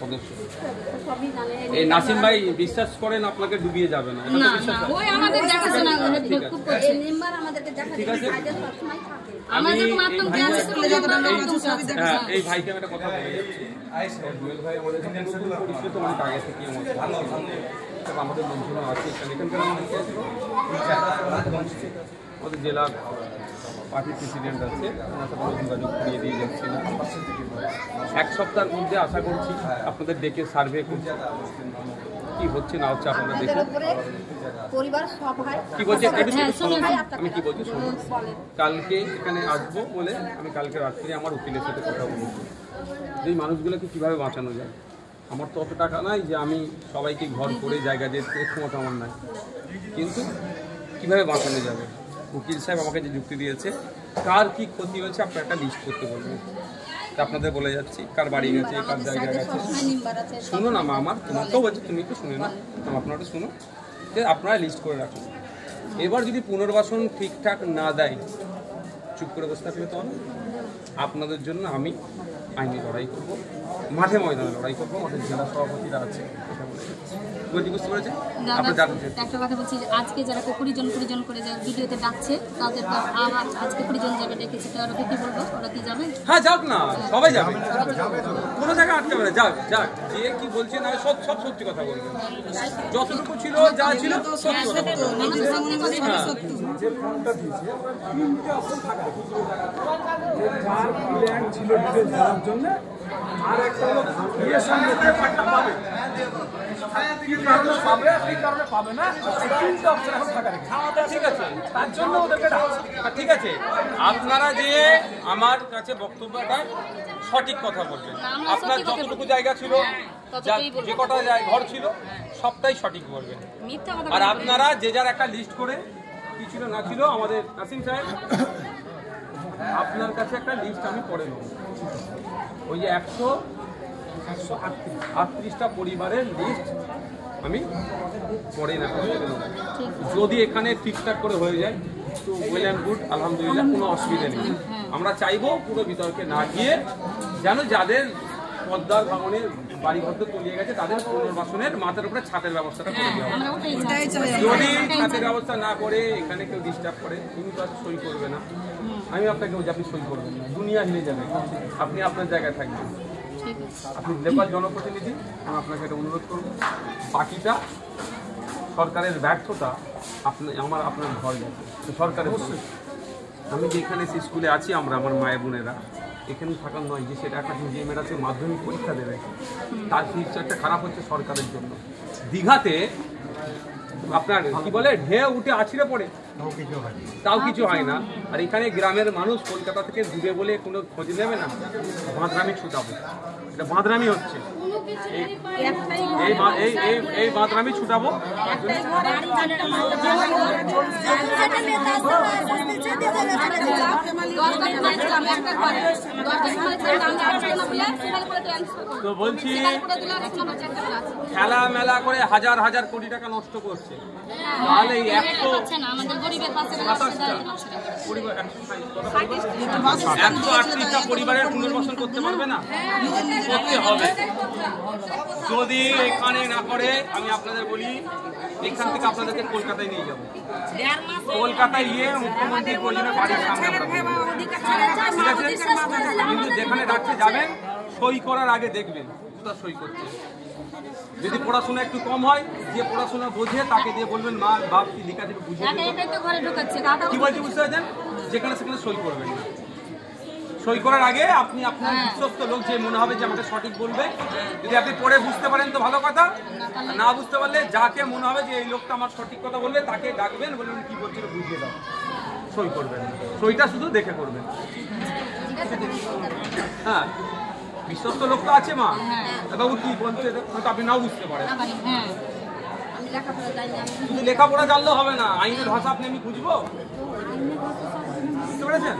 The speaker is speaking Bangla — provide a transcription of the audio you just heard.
সদস্য। এই নাসিম ভাই বিশ্বাস করেন আপনাকে ডুবিয়ে যাবে না। ঠিক আছে, এই ভাইকে আমি একটা কথা বলে যাচ্ছি। জুয়েল ভাই আমাদের পরিচিত অনেক আগে থেকে আমাদের বন্ধুরা আছে এখানকার আমাদের জেলা পার্টির প্রেসিডেন্ট আছে, ওনার সাথে যোগাযোগ করিয়ে দিয়ে যাচ্ছি না। এক সপ্তাহের মধ্যে আশা করছি আপনাদের ডেকে সার্ভে করছি, কি হচ্ছে না হচ্ছে আপনারা দেখুন। কি বলছি আমি কি বলছি শুনুন। কালকে এখানে আসবো বলে আমি কালকে রাত্রে আমার উকিলের সাথে কথা বলেছি, এই মানুষগুলোকে কীভাবে বাঁচানো যায়। আমার তো অত টাকা নাই যে আমি সবাইকে ঘর করে জায়গা দিয়ে ক্ষমতা আমার নাই, কিন্তু কীভাবে বাঁচানো যাবে। উকিল সাহেব আমাকে যে যুক্তি দিয়েছে, কার কি ক্ষতি হয়েছে আপনার একটা লিস্ট করতে বলবেন। তা আপনাদের বলে যাচ্ছি, কার বাড়ি গেছে, কার জায়গা গেছে। শুনো না মা, আমার তোমাকেও বলছি, তুমি একটু শুনে না, আপনারা শুনো, যে আপনারা লিস্ট করে রাখুন। এবার যদি পুনর্বাসন ঠিকঠাক না দেয়, চুপ করে বসে থাকলে তো আপনাদের জন্য আমি আইনি লড়াই করবো, মাঠে ময়দানে লড়াই করবো। আমাদের জেলা সভাপতিরা আছে, বুঝতে পেরেছেন। একটা কথা বলছি, আজকে যারা পরিজন করে যায় ভিডিওতে ডাকছে, তাদের আবার আজকে পরিজন যাবে ডেকেছে, তো ওরা কি বলবো, ওরা কি যাবে? হ্যাঁ যাক না, সবাই যাবে, কোনো জায়গায় আটকাবে না। যাক যাক, যে কি বলছে না সব সত্যি কথা বলবেন, যতটুকু ছিল যা ছিল সত্যি কথা বলবেন। যে ফোনটা দিয়েছে ওরা তিনটে অপশন থাকা যার প্ল্যান ছিল ডিটেইলস দেওয়ার জন্য, আর একটা হলো এর সঙ্গে পেপারটা পাবে, কি কারণে পাবে কি কারণে পাবে না, এই তিনটে অপশন এখন থাকা রেখে। ঠিক আছে, তার জন্য ওদেরকে ঠিক আছে। আপনারা যে আমার কাছে বক্তব্যটা সঠিক কথা বলবেন, আপনার যতটুকু জায়গা ছিল, যে কটা ঘর ছিল, সবটাই সঠিক বলবেন। আর আপনারা যে যার একটা লিস্ট করে কি ছিল না ছিল, আমাদের নাসিম সাহেব আপনার কাছে একটা লিস্ট আমি করে নেব। ওই যে 138টা পরিবারের লিস্ট আমি পরে না করে নেব। যদি এখানে ঠিকঠাক করে হয়ে যায় তো ওয়েল অ্যান্ড গুড, আলহামদুলিল্লাহ, কোনো অসুবিধা নেই। আমরা চাইবো পুরো বিতর্কে না গিয়ে যেন যাদের পদ্মার ভাঙনের বাড়ি ঘর তলিয়ে গেছে তাদের পুনর্বাসনের মাথার উপরে ছাদের ব্যবস্থাটা করে দেওয়া হবে। যদি ছাদের ব্যবস্থা না করে এখানে কেউ ডিস্টার্ব করে, তুমি তো সই করবে না, আমি আপনাকে বলছি আপনি সই করবেন না, দুনিয়া হিলে যাবে, আপনি আপনার জায়গায় থাকবেন। আপনি লেবার জনপ্রতিনিধি, আমি আপনাকে একটা অনুরোধ করব, বাকিটা সরকারের ব্যর্থতা, আপনার ঘর গেছে সরকারের। আমি যেখানে স্কুলে আছি আমরা, আমার মায়ের বোনেরা এখানে থাকার নয়, যে সেটা একটা যে মেয়েরা আছে মাধ্যমিক পরীক্ষা দেবে, তার ফিউচারটা খারাপ হচ্ছে সরকারের জন্য। দীঘাতে আপনার কি বলে ঢেউ উঠে আছড়ে পড়ে, তাও কিছু হয় না। আর এখানে গ্রামের মানুষ কলকাতা থেকে দূরে বলে কোনো খোঁজ নেবে না, বাঁধরামি ছুটাবো, এটা বাঁধরামি হচ্ছে, এই বাঁধরামি ছুটাবো। তো বলছি খেলা মেলা করে হাজার হাজার কোটি টাকা নষ্ট করছে, তাহলে এই 138টা পরিবারের পুনর্বাসন করতে পারবে না, করতে হবে। যদি এখানে না করে, আমি আপনাদের বলি, এখান থেকে আপনাদেরকে কলকাতায় নিয়ে যাবো, কলকাতায় গিয়ে মুখ্যমন্ত্রীর প্রয়োজনে বাড়ির সামনে আমরা ঠিক আছে। কিন্তু যেখানে রাখতে যাবেন, সই করার আগে দেখবেন কোথাও সই করছে। যদি পড়াশোনা একটু কম হয়, যে পড়াশোনা বোঝে তাকে দিয়ে বলবেন মা বাপ কি লেখা থেকে বুঝে কি বলছি, বুঝতে পারছেন, যেখানে সেখানে সই করবেন না। সই করার আগে আপনি আপনার বিশ্বস্ত লোক যে মনে হবে যে আমাকে সঠিক বলবে, যদি আপনি পড়ে বুঝতে পারেন তো ভালো কথা, না বুঝতে পারলে যাকে মনে হবে যে এই লোকটা আমার সঠিক কথা বলবে তাকে ডাকবেন, বলবেন কি বলছিল বুঝিয়ে দাও, সই করবেন। সইটা শুধু দেখে করবেন। হ্যাঁ, বিশ্বস্ত লোক তো আছে মা, বাবু কি বলছে আপনি নাও বুঝতে পারেন। শুধু লেখাপড়া জানলেও হবে না, আইনের ভাষা আপনি আমি বুঝবো, বুঝতে পেরেছেন।